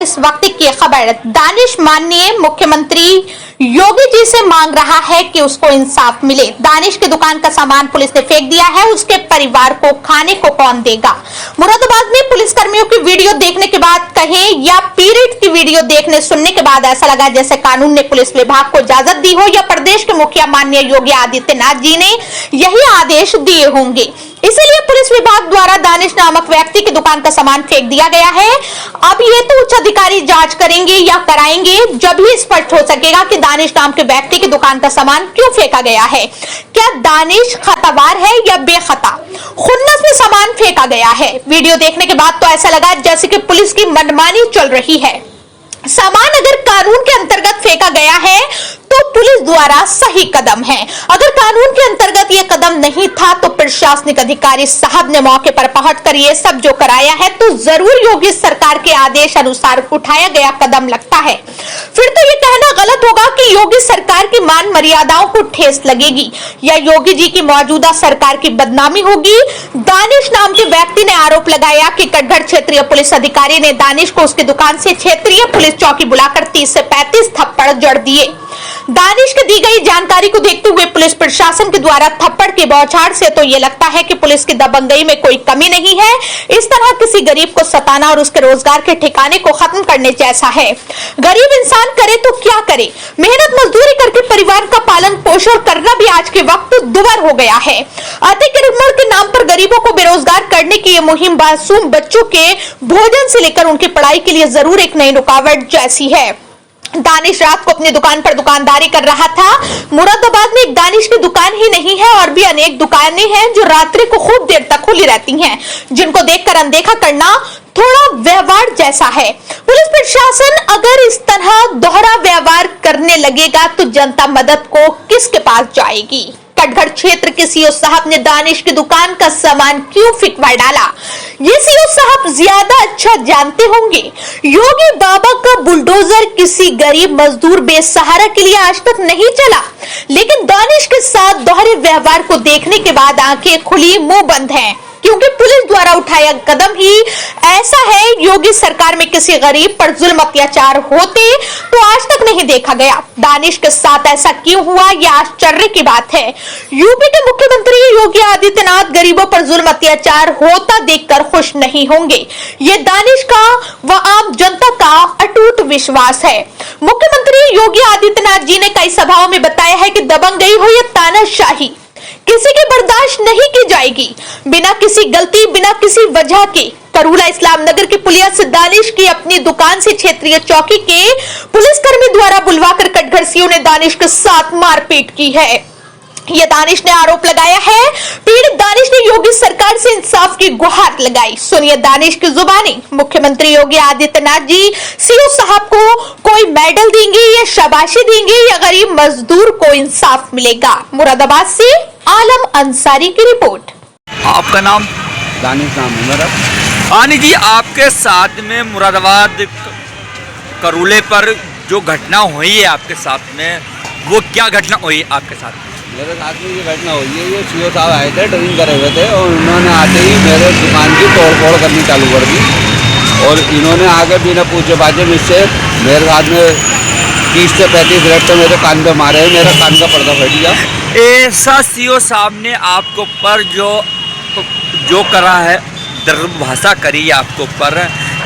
इस वक्त की खबर। दानिश माननीय मुख्यमंत्री योगी जी से मांग रहा है कि उसको इंसाफ मिले। दानिश की दुकान का सामान पुलिस ने फेंक दिया है, उसके परिवार को खाने को कौन देगा। मुरादाबाद में पुलिस कर्मियों की वीडियो देखने के बाद कहें या पीड़ित की वीडियो देखने सुनने के बाद ऐसा लगा जैसे कानून ने पुलिस विभाग को इजाजत दी हो या प्रदेश के मुखिया माननीय योगी आदित्यनाथ जी ने यही आदेश दिए होंगे। इसीलिए पुलिस विभाग द्वारा दानिश नामक व्यक्ति की दुकान का सामान फेंक दिया गया है। अब ये तो उच्च अधिकारी जांच करेंगे या कराएंगे, जब ही स्पष्ट हो सकेगा कि दानिश नाम के व्यक्ति की दुकान का सामान क्यों फेंका गया है। क्या दानिश खतावार है या बेखता? खुन्नस में सामान फेंका गया है। वीडियो देखने के बाद तो ऐसा लगा जैसे कि पुलिस की मनमानी चल रही है। सामान अगर कानून के अंतर्गत फेंका गया है तो पुलिस द्वारा सही कदम है। अगर कानून के अंतर्गत ये कदम नहीं था तो प्रशासनिक अधिकारी साहब ने मौके पर पहुंचकर ये सब जो कराया है तो जरूर योगी सरकार के आदेश अनुसार उठाया गया कदम लगता है। फिर तो ये कहना गलत होगा कि योगी सरकार की मान मर्यादाओं को ठेस लगेगी या योगी जी की मौजूदा सरकार की बदनामी होगी। दानिश नाम के व्यक्ति ने आरोप लगाया कि कटघर क्षेत्रीय पुलिस अधिकारी ने दानिश को उसकी दुकान से क्षेत्रीय पुलिस चौकी बुलाकर 30 से 35 थप्पड़ जड़ दिए। दानिश की दी गई जानकारी को देखते हुए पुलिस प्रशासन के द्वारा थप्पड़ की बौछार से तो ये लगता है कि पुलिस की दबंगई में कोई कमी नहीं है। इस तरह किसी गरीब को सताना और उसके रोजगार के ठिकाने को खत्म करने जैसा है। गरीब इंसान करे तो क्या करे, मेहनत मजदूरी करके परिवार का पालन पोषण करना भी आज के वक्त दुभर हो गया है। अतिक्रमण के नाम पर गरीबों को बेरोजगार करने की ये मुहिम मासूम बच्चों के भोजन से लेकर उनकी पढ़ाई के लिए जरूर एक नई रुकावट जैसी है। दानिश रात को अपनी दुकान पर दुकानदारी कर रहा था। मुरादाबाद में एक दानिश की दुकान ही नहीं है और भी अनेक दुकानें हैं जो रात्रि को खूब देर तक खुली रहती हैं, जिनको देखकर अनदेखा करना थोड़ा व्यवहार जैसा है। पुलिस प्रशासन अगर इस तरह दोहरा व्यवहार करने लगेगा तो जनता मदद को किसके पास जाएगी। कटघर क्षेत्र के सीओ साहब ने दानिश की दुकान का सामान क्यों फेंकवा डाला, ये सीओ साहब ज्यादा अच्छा जानते होंगे। योगी बाबा का बुलडोजर किसी गरीब मजदूर बेसहारा के लिए आज तक नहीं चला, लेकिन दानिश के साथ दोहरे व्यवहार को देखने के बाद आंखें खुली मुंह बंद हैं, क्योंकि पुलिस द्वारा उठाया कदम ही ऐसा है। योगी सरकार में किसी गरीब पर जुल्म अत्याचार होते तो आज तक नहीं देखा गया। दानिश के साथ ऐसा क्यों हुआ, यह आश्चर्य की बात है। यूपी के मुख्यमंत्री योगी आदित्यनाथ गरीबों पर जुल्म अत्याचार होता देखकर खुश नहीं होंगे। ये दानिश का व आम जनता का अटूट विश्वास है। मुख्यमंत्री योगी आदित्यनाथ जी ने कई सभाओं में बताया है कि दबंगई हो या तानाशाही किसी की बर्दाश्त नहीं की जाएगी। बिना किसी गलती, बिना किसी वजह के करूला इस्लाम नगर के पुलिया से दानिश की अपनी दुकान से क्षेत्रीय चौकी के पुलिसकर्मी द्वारा बुलवाकर कटघरसियों ने दानिश के साथ मारपीट की है। यह दानिश ने आरोप लगाया है। पीड़ित दानिश ने योगी सरकार से इंसाफ की गुहार लगाई। सुनिए दानिश की जुबानी। मुख्यमंत्री योगी आदित्यनाथ जी सीओ साहब को कोई मेडल देंगे या शाबाशी देंगे या गरीब मजदूर को इंसाफ मिलेगा। मुरादाबाद से आलम अंसारी की रिपोर्ट। आपका नाम? दानिश नाम है मेरा। आनी जी, आपके साथ में मुरादाबाद करूले पर जो घटना हुई है आपके साथ में, वो क्या घटना हुई आपके साथ? मेरे साथ में ये घटना हुई है, ये सीओ साहब आए थे, ड्रिंक करे हुए थे और उन्होंने आते ही मेरे दुकान की तोड़ फोड़ करनी चालू कर दी और इन्होंने आगे बिना पूछे पाछे मुझसे मेरे साथ में 30 से 35 मिनट तो मेरे कान पे मारे, मेरा कान का पर्दा फट गया। ऐसा सीओ साहब ने आपके ऊपर जो करा है, दुर्भाषा करी है आपके ऊपर,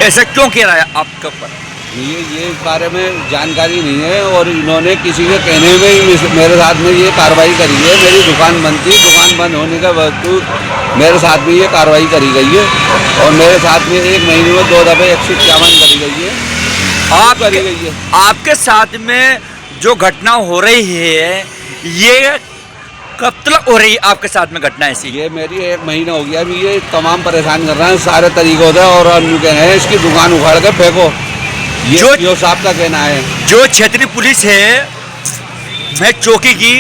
ऐसा क्यों कह रहा है आपके ऊपर? ये इस बारे में जानकारी नहीं है और इन्होंने किसी के कहने में ही मेरे साथ में ये कार्रवाई करी है। मेरी दुकान बंद थी, दुकान बंद होने के बावजूद मेरे साथ में ये कार्रवाई करी गई है और मेरे साथ में 1 महीने में 2 दफे 151 करी गई है। आप करी गई है। आपके साथ में जो घटना हो रही है, ये कब तक हो रही है आपके साथ में घटना ऐसी? ये मेरी 1 महीना हो गया। अभी ये तमाम परेशान कर रहे हैं सारे तरीकों से और अन्य कह रहे हैं इसकी दुकान उखाड़ के फेंको। ये जो साहब का कहना है। जो क्षेत्रीय पुलिस है मैं चौकी की,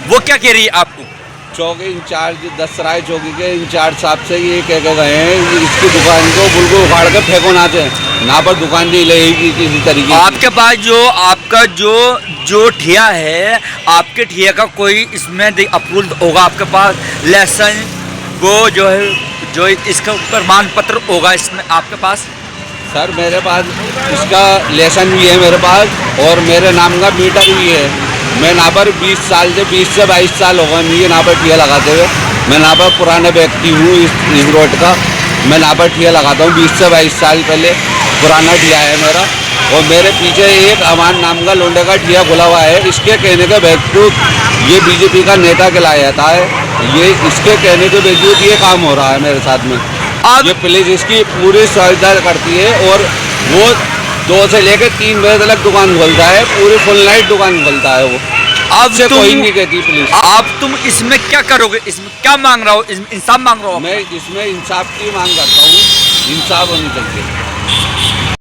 वो क्या कह रही है आपको? चौकी इंचार्ज दसराय चौकी के इंचार्ज साहब से ये कह के गए हैं इसकी दुकान को बिल्कुल उखाड़ के फेंको ना पर दुकान नहीं लगेगी किसी तरीके। आपके पास जो आपका जो ठिया है, आपके ठिया का कोई इसमें अप्रूव होगा आपके पास, लाइसेंस वो जो है जो इसका प्रमाण पत्र होगा इसमें आपके पास? सर मेरे पास इसका लेसन भी है मेरे पास और मेरे नाम का मीटर भी है। मैं यहाँ पर 20 से 22 साल हो गए मुझे यहाँ पर ठिया लगाते हुए। मैं यहाँ पर पुराना व्यक्ति हूँ इस रोड का। मैं यहाँ पर ठिया लगाता हूँ 20 से 22 साल पहले पुराना ठिया है मेरा। और मेरे पीछे एक अमान नाम का लोंडे का ठिया खुला हुआ है। इसके कहने के बावजूद ये बीजेपी का नेता कहलाया जाता है। ये इसके कहने के बावजूद ये काम हो रहा है मेरे साथ में। ये पुलिस इसकी पूरी सहायता करती है और वो 2 से लेकर 3 बजे तक दुकान खोलता है। पूरी फुल नाइट दुकान खोलता है वो। अब से कोई नहीं कहती पुलिस। अब तुम इसमें क्या करोगे? इसमें क्या मांग रहा हो? इसमें इंसाफ मांग रहा हो? मैं इसमें इंसाफ की मांग करता हूँ। इंसाफ होनी चाहिए।